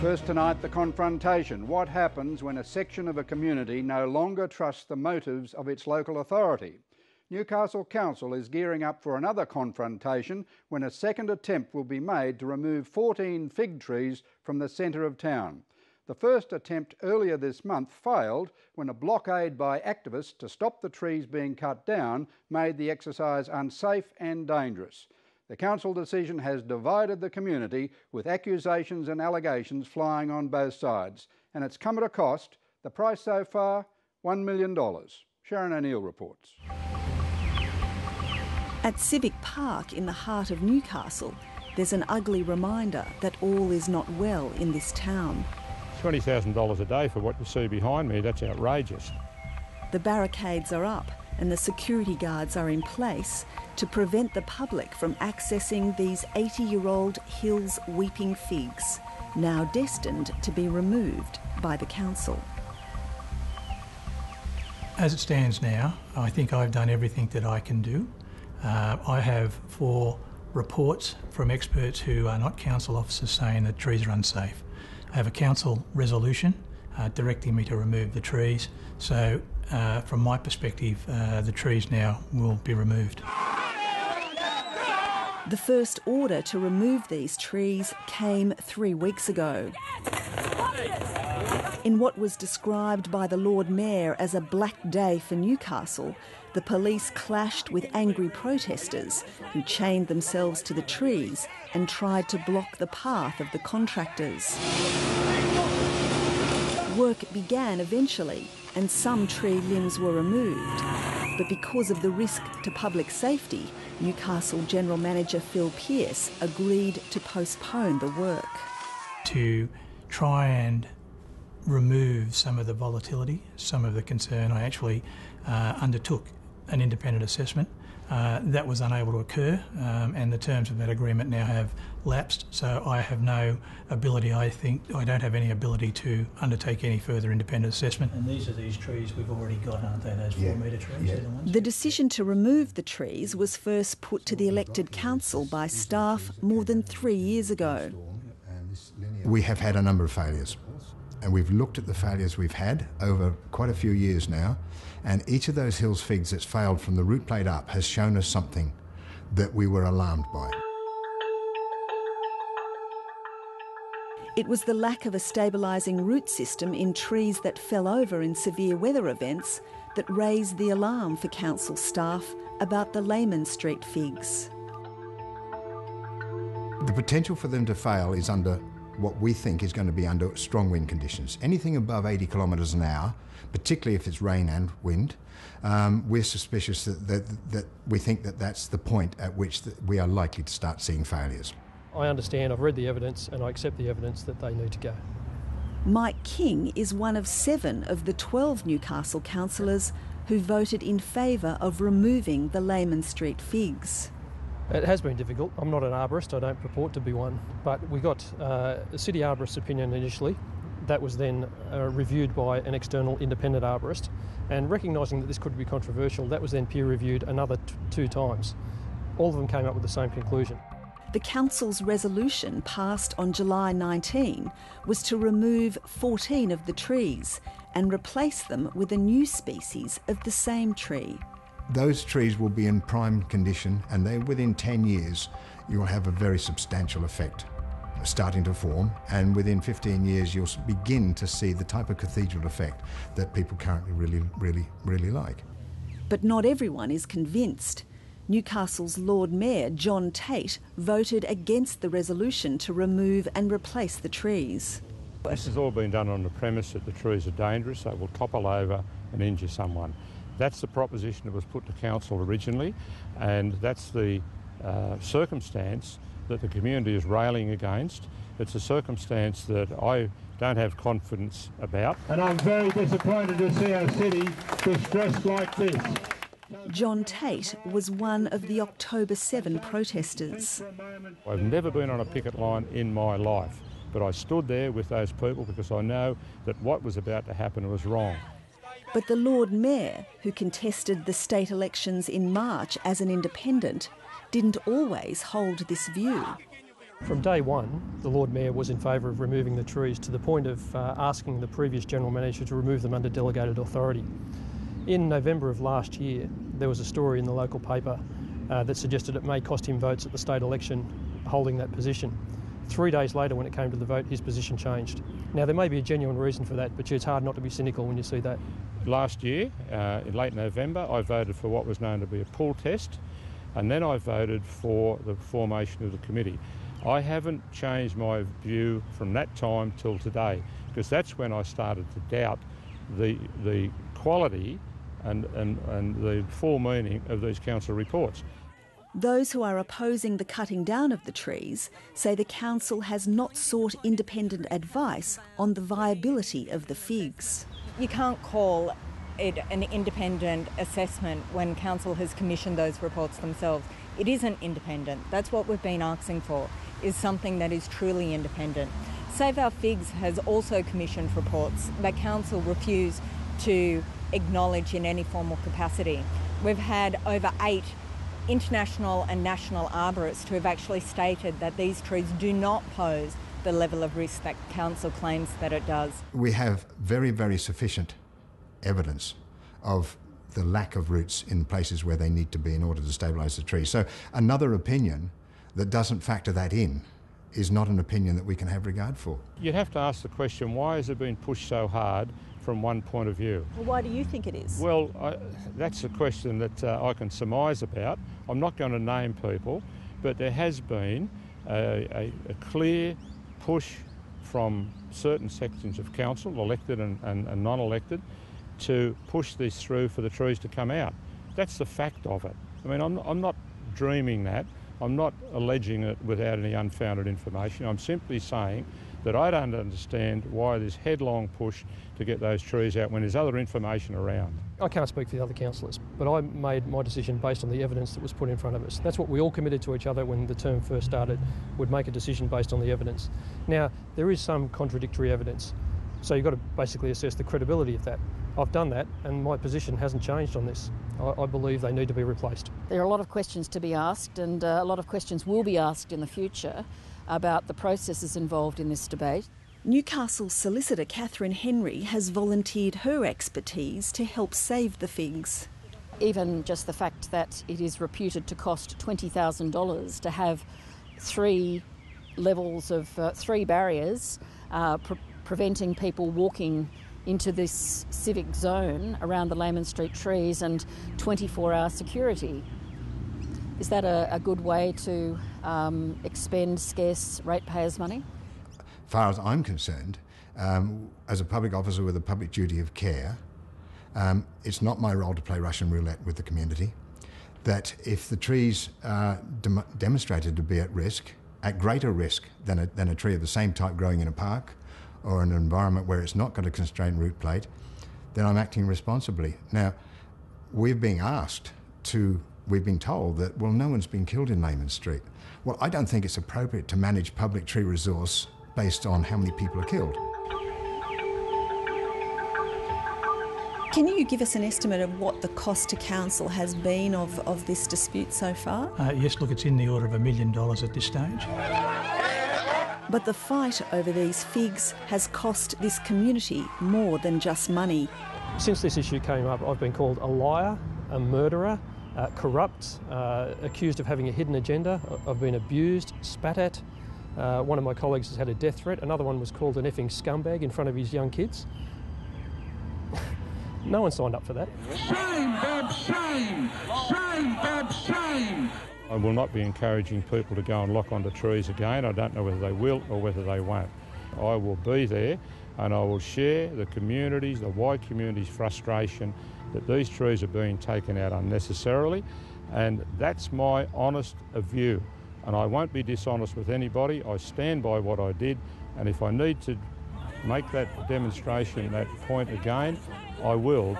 First tonight, the confrontation. What happens when a section of a community no longer trusts the motives of its local authority? Newcastle Council is gearing up for another confrontation when a second attempt will be made to remove 14 fig trees from the centre of town. The first attempt earlier this month failed when a blockade by activists to stop the trees being cut down made the exercise unsafe and dangerous. The council decision has divided the community with accusations and allegations flying on both sides, and it's come at a cost. The price so far, $1 million. Sharon O'Neill reports. At Civic Park in the heart of Newcastle, there's an ugly reminder that all is not well in this town. $20,000 a day for what you see behind me, that's outrageous. The barricades are up and the security guards are in place to prevent the public from accessing these 80-year-old Hills weeping figs, now destined to be removed by the council. As it stands now, I think I've done everything that I can do. I have 4 reports from experts who are not council officers saying that trees are unsafe. I have a council resolution directing me to remove the trees, so from my perspective the trees now will be removed. The first order to remove these trees came 3 weeks ago. In what was described by the Lord Mayor as a black day for Newcastle, the police clashed with angry protesters who chained themselves to the trees and tried to block the path of the contractors. Work began eventually and some tree limbs were removed. But because of the risk to public safety, Newcastle General Manager Phil Pearce agreed to postpone the work. To try and remove some of the volatility, some of the concern, I actually undertook an independent assessment. That was unable to occur, and the terms of that agreement now have lapsed, so I have no ability, I don't have any ability to undertake any further independent assessment. And these are these trees we've already got, aren't they, those 4-metre trees? Yeah. The decision to remove the trees was first put to the elected council by staff more than 3 years ago. We have had a number of failures, and we've looked at the failures we've had over quite a few years now, and each of those Hills figs that's failed from the root plate up has shown us something that we were alarmed by. It was the lack of a stabilising root system in trees that fell over in severe weather events that raised the alarm for council staff about the Lehman Street figs. The potential for them to fail is under what we think is going to be under strong wind conditions. Anything above 80 kilometres an hour, particularly if it's rain and wind, we're suspicious that we think that that's the point at which we are likely to start seeing failures. I understand, I've read the evidence and I accept the evidence that they need to go. Mike King is one of 7 of the 12 Newcastle councillors who voted in favour of removing the Lehman Street figs. It has been difficult. I'm not an arborist, I don't purport to be one, but we got a city arborist's opinion initially. That was then reviewed by an external independent arborist, and recognising that this could be controversial, that was then peer reviewed another 2 times. All of them came up with the same conclusion. The council's resolution, passed on July 19, was to remove 14 of the trees and replace them with a new species of the same tree. Those trees will be in prime condition, and within 10 years you'll have a very substantial effect starting to form, and within 15 years you'll begin to see the type of cathedral effect that people currently really like. But not everyone is convinced. Newcastle's Lord Mayor John Tate voted against the resolution to remove and replace the trees. This has all been done on the premise that the trees are dangerous, they will topple over and injure someone. That's the proposition that was put to council originally, and that's the circumstance that the community is railing against. It's a circumstance that I don't have confidence about. And I'm very disappointed to see our city distressed like this. John Tate was one of the October 7 protesters. I've never been on a picket line in my life, but I stood there with those people because I know that what was about to happen was wrong. But the Lord Mayor, who contested the state elections in March as an independent, didn't always hold this view. From day one, the Lord Mayor was in favour of removing the trees to the point of asking the previous General Manager to remove them under delegated authority. In November of last year, there was a story in the local paper that suggested it may cost him votes at the state election holding that position. 3 days later, when it came to the vote, his position changed. Now, there may be a genuine reason for that, but it's hard not to be cynical when you see that. Last year, in late November, I voted for what was known to be a pull test, and then I voted for the formation of the committee. I haven't changed my view from that time till today, because that's when I started to doubt the quality and the full meaning of these council reports. Those who are opposing the cutting down of the trees say the council has not sought independent advice on the viability of the figs. You can't call it an independent assessment when council has commissioned those reports themselves. It isn't independent. That's what we've been asking for, is something that is truly independent. Save Our Figs has also commissioned reports that council refuse to acknowledge in any formal capacity. We've had over 8 international and national arborists who have actually stated that these trees do not pose the level of risk that council claims that it does. We have very, very sufficient evidence of the lack of roots in places where they need to be in order to stabilise the tree. So another opinion that doesn't factor that in is not an opinion that we can have regard for. You'd have to ask the question, why has it been pushed so hard from one point of view? Well, why do you think it is? Well, that's a question that I can surmise about. I'm not going to name people, but there has been a clear push from certain sections of council, elected and non-elected, to push this through for the trees to come out. That's the fact of it. I mean, I'm not dreaming that. I'm not alleging it without any unfounded information. I'm simply saying that I don't understand why this headlong push to get those trees out when there's other information around. I can't speak for the other councillors, but I made my decision based on the evidence that was put in front of us. That's what we all committed to each other when the term first started, would make a decision based on the evidence. Now, there is some contradictory evidence, so you've got to basically assess the credibility of that. I've done that, and my position hasn't changed on this. I believe they need to be replaced. There are a lot of questions to be asked, and a lot of questions will be asked in the future about the processes involved in this debate. Newcastle solicitor Catherine Henry has volunteered her expertise to help save the figs. Even just the fact that it is reputed to cost $20,000 to have 3 levels of 3 barriers preventing people walking into this civic zone around the Layman Street trees and 24-hour security. Is that a good way to expend scarce ratepayers' money? As far as I'm concerned, as a public officer with a public duty of care, it's not my role to play Russian roulette with the community. That if the trees are demonstrated to be at risk, at greater risk than a tree of the same type growing in a park or an environment where it's not going to constrain root plate, then I'm acting responsibly. Now, we've been told that, well, no one's been killed in Layman Street. Well, I don't think it's appropriate to manage public tree resource based on how many people are killed. Can you give us an estimate of what the cost to council has been of this dispute so far? Yes, look, it's in the order of $1 million at this stage. But the fight over these figs has cost this community more than just money. Since this issue came up, I've been called a liar, a murderer, corrupt, accused of having a hidden agenda. I've been abused, spat at. One of my colleagues has had a death threat. Another one was called an effing scumbag in front of his young kids. No one signed up for that. Shame, Bob, shame! Shame, Bob, shame! I will not be encouraging people to go and lock onto trees again. I don't know whether they will or whether they won't. I will be there and I will share the community's, the wide community's frustration that these trees are being taken out unnecessarily, and that's my honest view. And I won't be dishonest with anybody. I stand by what I did, and if I need to make that demonstration, that point again, I will.